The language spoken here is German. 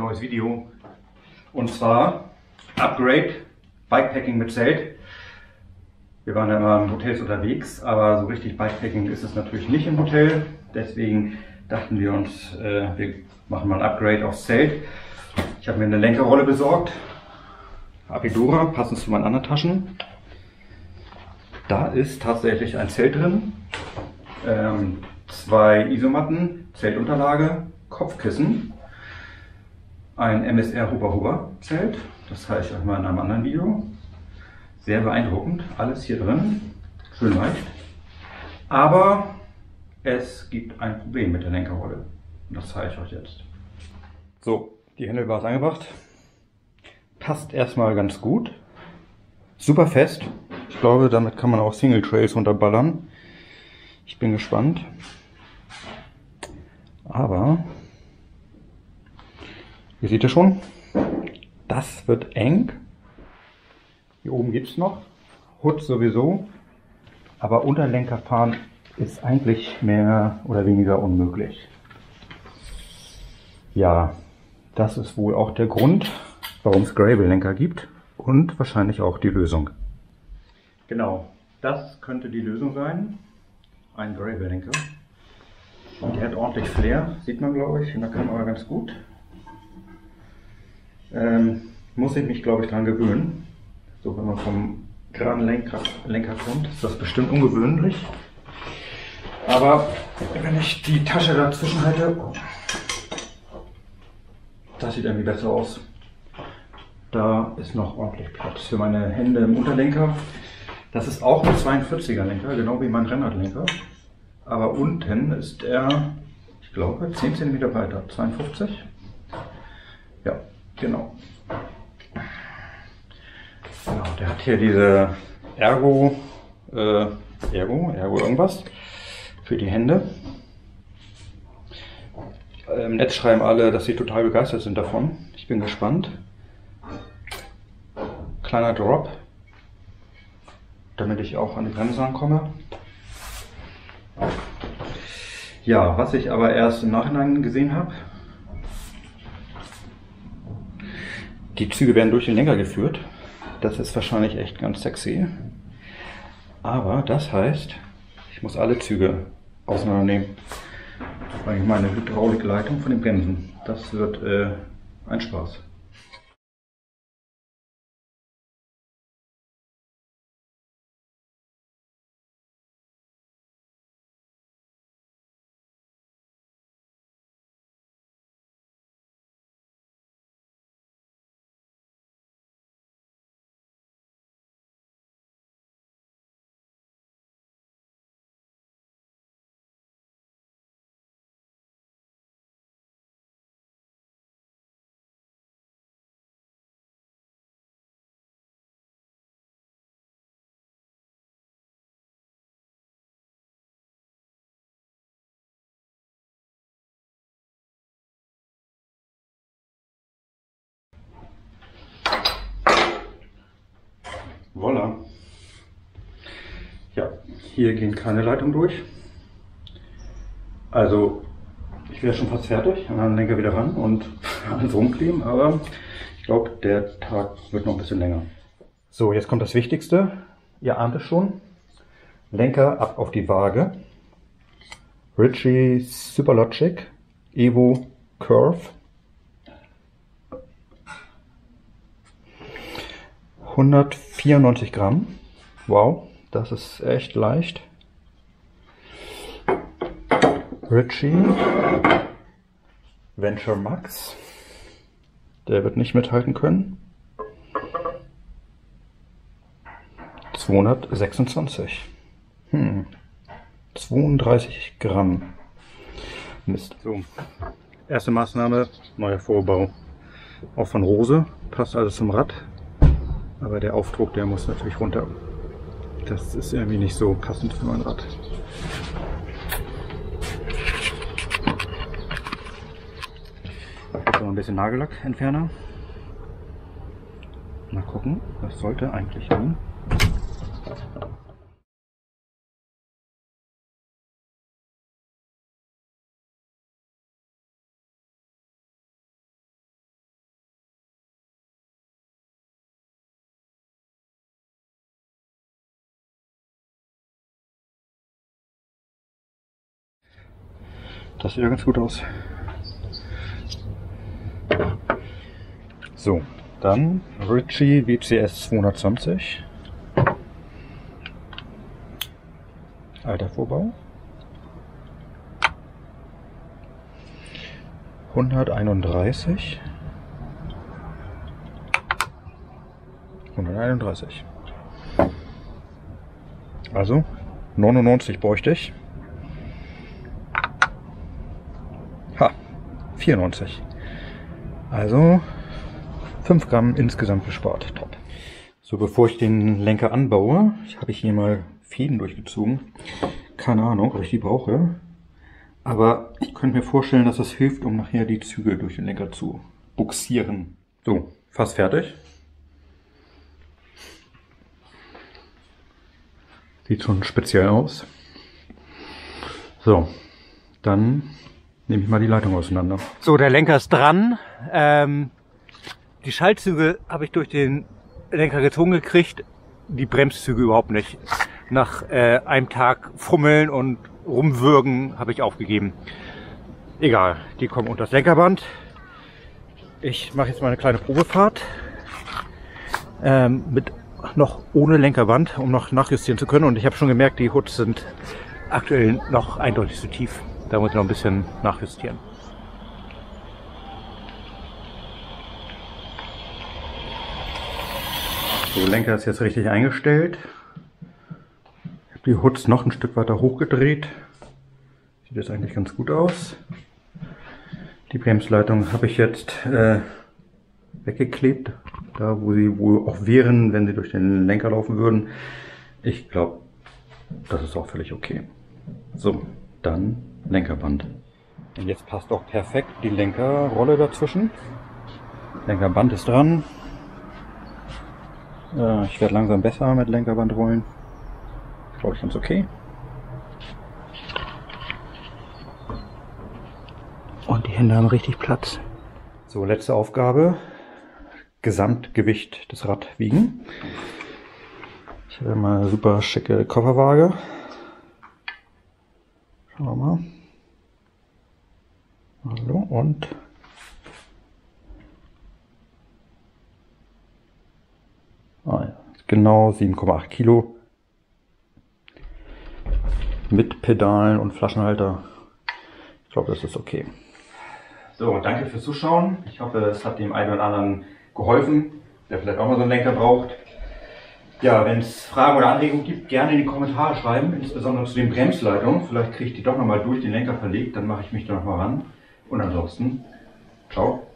neues Video. Und zwar Upgrade Bikepacking mit Zelt. Wir waren ja immer in Hotels unterwegs, aber so richtig Bikepacking ist es natürlich nicht im Hotel. Deswegen dachten wir uns, wir machen mal ein Upgrade aufs Zelt. Ich habe mir eine Lenkerrolle besorgt. Apidura, passend zu meinen anderen Taschen. Da ist tatsächlich ein Zelt drin. 2 Isomatten, Zeltunterlage, Kopfkissen. Ein MSR Huba Huba Zelt. Das zeige ich euch mal in einem anderen Video. Sehr beeindruckend. Alles hier drin. Schön leicht. Aber es gibt ein Problem mit der Lenkerrolle. Und das zeige ich euch jetzt. So, die Handlebars angebracht. Passt erstmal ganz gut. Super fest. Ich glaube, damit kann man auch Single Trails runterballern. Ich bin gespannt. Aber, ihr seht ja schon, das wird eng. Hier oben gibt es noch. Hood sowieso. Aber Unterlenker fahren ist eigentlich mehr oder weniger unmöglich. Ja, das ist wohl auch der Grund, warum es Gravel-Lenker gibt. Und wahrscheinlich auch die Lösung. Genau, das könnte die Lösung sein. Ein Gravel-Lenker. Und der hat ordentlich Flair, sieht man glaube ich in der Kamera ganz gut. Muss ich mich glaube ich dran gewöhnen. So, wenn man vom geraden Lenker kommt, ist das bestimmt ungewöhnlich. Aber wenn ich die Tasche dazwischen halte, das sieht irgendwie besser aus. Da ist noch ordentlich Platz für meine Hände im Unterlenker. Das ist auch ein 42er Lenker, genau wie mein Rennradlenker. Aber unten ist er, ich glaube, 10 cm weiter, 52. Ja, genau. Genau, der hat hier diese Ergo irgendwas für die Hände. Im Netz schreiben alle, dass sie total begeistert sind davon. Ich bin gespannt. Kleiner Drop, damit ich auch an die Bremse rankomme. Ja, was ich aber erst im Nachhinein gesehen habe, die Züge werden durch den Lenker geführt. Das ist wahrscheinlich echt ganz sexy. Aber das heißt, ich muss alle Züge auseinandernehmen. Weil ich meine Hydraulikleitung von den Bremsen. Das wird ein Spaß. Voila. Ja, hier gehen keine Leitungen durch. Also, ich wäre schon fast fertig, an den Lenker wieder ran und alles rumkleben, aber ich glaube, der Tag wird noch ein bisschen länger. So, jetzt kommt das Wichtigste. Ihr ahnt es schon. Lenker ab auf die Waage. Ritchey Superlogic Evo Curve. 194 Gramm. Wow, das ist echt leicht. Ritchey Venture Max. Der wird nicht mithalten können. 226. 32 Gramm. Mist. So, erste Maßnahme, neuer Vorbau. Auch von Rose, passt also zum Rad. Aber der Aufdruck, der muss natürlich runter. Das ist irgendwie nicht so passend für mein Rad. Jetzt noch ein bisschen Nagellackentferner. Mal gucken, das sollte eigentlich gehen. Das sieht ja ganz gut aus. So, dann Ritchey WCS 220. Alter Vorbau. 131. 131. Also 99 bräuchte ich. Ha, 94. Also 5 Gramm insgesamt gespart. Top. So, bevor ich den Lenker anbaue, habe ich hier mal Fäden durchgezogen. Keine Ahnung, ob ich die brauche. Aber ich könnte mir vorstellen, dass das hilft, um nachher die Zügel durch den Lenker zu buxieren. So, fast fertig. Sieht schon speziell aus. So, dann nehme ich mal die Leitung auseinander. So, der Lenker ist dran. Die Schaltzügel habe ich durch den Lenker gezogen gekriegt. Die Bremszüge überhaupt nicht. Nach einem Tag Fummeln und Rumwürgen habe ich aufgegeben. Egal, die kommen unter das Lenkerband. Ich mache jetzt mal eine kleine Probefahrt. Mit noch ohne Lenkerband, um noch nachjustieren zu können. Und ich habe schon gemerkt, die Hoods sind aktuell noch eindeutig zu tief. Da muss ich noch ein bisschen nachjustieren. So, der Lenker ist jetzt richtig eingestellt. Ich habe die Hoods noch ein Stück weiter hochgedreht. Sieht jetzt eigentlich ganz gut aus. Die Bremsleitung habe ich jetzt weggeklebt. Da, wo sie wohl auch wären, wenn sie durch den Lenker laufen würden. Ich glaube, das ist auch völlig okay. So, dann Lenkerband. Und jetzt passt auch perfekt die Lenkerrolle dazwischen. Lenkerband ist dran. Ich werde langsam besser mit Lenkerband rollen. Glaube ich ganz okay. Und die Hände haben richtig Platz. So, letzte Aufgabe. Gesamtgewicht des Rad wiegen. Ich habe mal eine super schicke Kofferwaage. Schauen wir mal. Hallo und genau 7,8 Kilo mit Pedalen und Flaschenhalter. Ich glaube, das ist okay. So, danke fürs Zuschauen. Ich hoffe, es hat dem einen oder anderen geholfen, der vielleicht auch mal so einen Lenker braucht. Ja, wenn es Fragen oder Anregungen gibt, gerne in die Kommentare schreiben, insbesondere zu den Bremsleitungen. Vielleicht kriege ich die doch nochmal durch den Lenker verlegt, dann mache ich mich da nochmal ran. Und ansonsten, ciao.